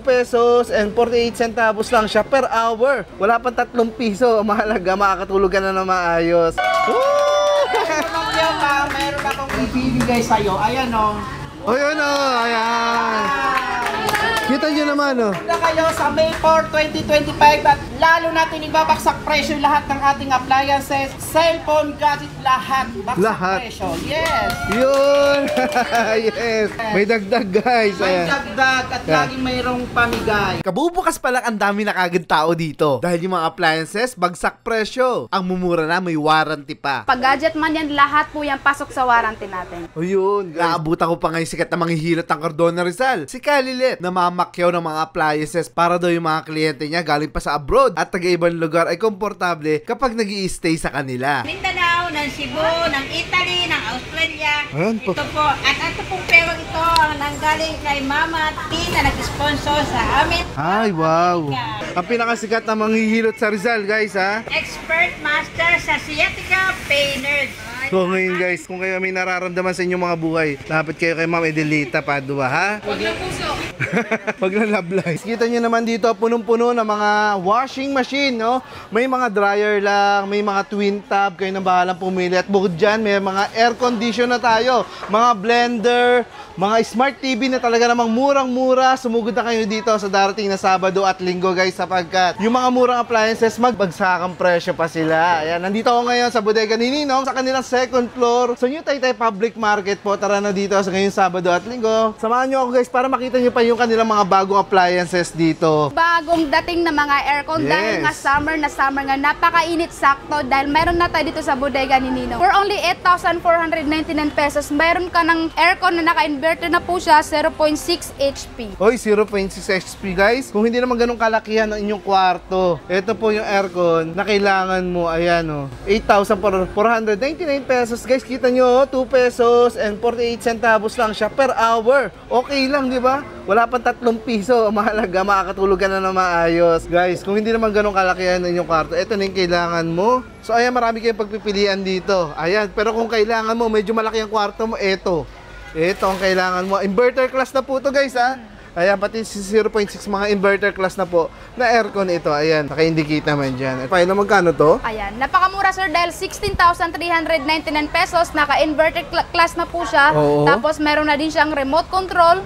pesos and 48 centavos lang siya per hour. Wala pang 3 piso. Mahalaga, makakatulog ka na ng maayos. Meron akong ibibigay sa'yo. Ayan o. Ayan o, ayan. Kita nyo naman o. Na kayo sa May 4, 2025 at lalo natin ibabaksak presyo lahat ng ating appliances, cellphone, gadget, lahat. Baksak presyo. Yes. Yun. Yes. May dagdag guys. May dagdag at laging mayroong pamigay. Kabubukas pa lang ang dami na kagad tao dito. Dahil yung mga appliances, bagsak presyo. Ang mumura na, may warranty pa. Pag gadget man yan, lahat po yan pasok sa warranty natin. O yun. Naabutan ko pa ngayon sikat na manghihilot ng Cardona Rizal. Si Kalilit na mamakyaw ng mga appliances para daw yung mga kliyente niya galing pa sa abroad at taga-ibang lugar ay komportable kapag nag-i-stay sa kanila. Mindanao, ng Cebu, ng Italy, ng Australia. Ayan po. Ito po. At ito pong perang ito ang nanggaling kay Mama T na nag-sponsor sa amin. Ay, wow. Ang pinakasikat na manghihilot sa Rizal, guys, ha? Expert Master sa Sciatica Painter. So ngayon guys, kung kayo may nararamdaman sa inyong mga buhay, lapit kayo kay Ma'am Edelita Padua, ha? Huwag na puso. Huwag na love life. Kita nyo naman dito, punong-puno ng mga washing machine, no? May mga dryer lang, may mga twin tab, kayo na bahalang pumili. At bukod dyan, may mga air condition na tayo. Mga blender, mga smart TV na talaga namang murang-mura. Sumugod na kayo dito sa darating na Sabado at Linggo, guys, sapagkat yung mga murang appliances, magbagsakang presyo pa sila. Ayan, nandito ako ngayon sa bodega ni Ninong, sa kanilang second floor sa New Taytay Public Market po. Tara na dito sa ngayong Sabado at Linggo. Samahan nyo ako guys para makita nyo pa yung kanilang mga bagong appliances dito. Bagong dating na mga aircon dahil nga summer nga napakainit sakto dahil meron na tayo dito sa bodega ni Ninong. For only 8,499 pesos, meron ka ng aircon na naka-inverter na po siya, 0.6 HP. Hoy, 0.6 HP guys. Kung hindi naman ganun kalakihan ng inyong kwarto, ito po yung aircon na kailangan mo. Ayan o, 8,499 pesos guys. Kita nyo, 2 pesos and 48 centavos lang siya per hour. Okay lang, di ba? Wala pang 3 piso. Mahalaga, makakatulog ka na ng maayos. Guys, kung hindi naman ganun kalakihan ng inyong kwarto, ito na yung kailangan mo. So ayan, marami kayong pagpipilian dito. Ayan, pero kung kailangan mo, medyo malaki ang kwarto mo, ito ang kailangan mo. Inverter class na po to guys, ha? Ayan, pati si 0.6 mga inverter class na po na aircon ito. Ayan, naka-indicate naman dyan. Paano magkano to? Ayan, napakamura sir dahil 16,399 pesos. Naka-inverter class na po siya. Oo. Tapos meron na din siyang remote control.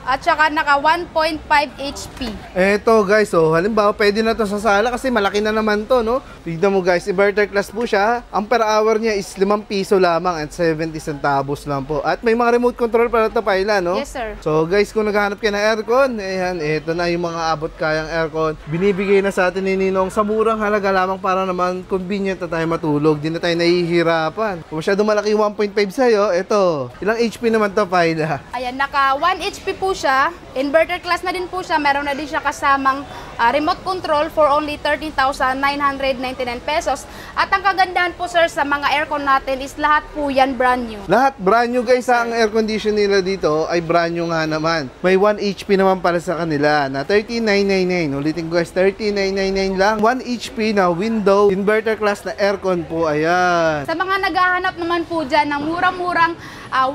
At saka naka 1.5 HP. Eto guys, oh, halimbawa pwede na to sa sala kasi malaki na naman to, no? Tignan mo guys, inverter class po siya. Ang per hour niya is 5 piso lamang at 70 centavos lang po. At may mga remote control para to paila, no? Yes sir. So guys, kung naghahanap ka ng aircon, ayan, eto na yung mga abot kayang aircon. Binibigay na sa atin ni Ninong sa murang halaga lamang para naman convenient na tayo matulog. Di na tayo nahihirapan. Kung masyado malaki 1.5 sa'yo, eto, ilang HP naman to paila? Ayan, naka 1 HP po siya. Inverter class na din po siya. Meron na din siya kasamang remote control for only 13,999 pesos. At ang kagandahan po sir sa mga aircon natin is lahat po yan brand new. Lahat brand new guys. Ang air condition nila dito ay brand new nga naman. May 1 HP naman para sa kanila na 13,999. Ulitin ko guys, 13,999 lang. 1 HP na window inverter class na aircon po. Ayan. Sa mga naghahanap naman po dyan ng murang-murang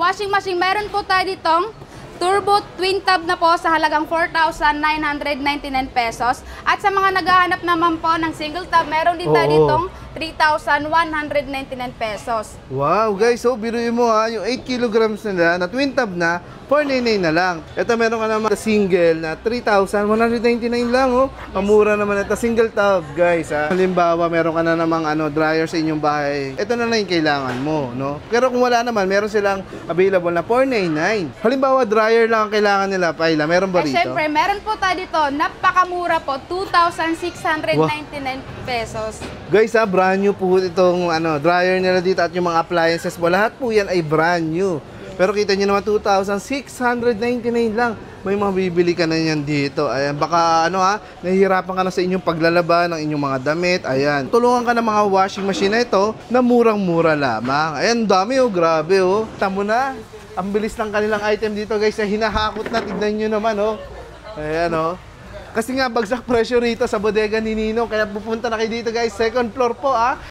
washing machine, meron po tayo ditong Turbo Twin Tab na po sa halagang 4,999 pesos. At sa mga naghahanap naman po ng single tab, meron din tayo ditong 3,199 pesos. Wow guys, so biruin mo ha, yung 8 kilograms nila na twin tab na 499 na lang. Ito meron ka naman single na 3,199 lang, oh. Pamura naman ito single tab guys, ha. Halimbawa meron ka na namang dryer sa inyong bahay, ito na lang yung kailangan mo, no? Pero kung wala naman, meron silang available na 499. Halimbawa dryer lang ang kailangan nila, paila, meron ba rito? Syempre, meron po tayo dito, napakamura po, 2,699 pesos. Guys, ha, brand new po itong dryer nila dito at yung mga appliances mo, lahat po yan ay brand new. Pero kita nyo naman, 2,699 lang. May mabibili ka na yan dito. Ayan, baka nahihirapan ka na sa inyong paglalaba ng inyong mga damit. Ayan, tulungan ka ng mga washing machine na ito na murang-mura lamang. Ayan, dami oh, grabe oh. Tamo na, ang bilis ng kanilang item dito guys, na hinahakot na, tignan nyo naman oh. Ayan oh. Kasi nga bagsak presyo rito sa bodega ni Ninong, kaya pupunta na kayo dito guys, second floor po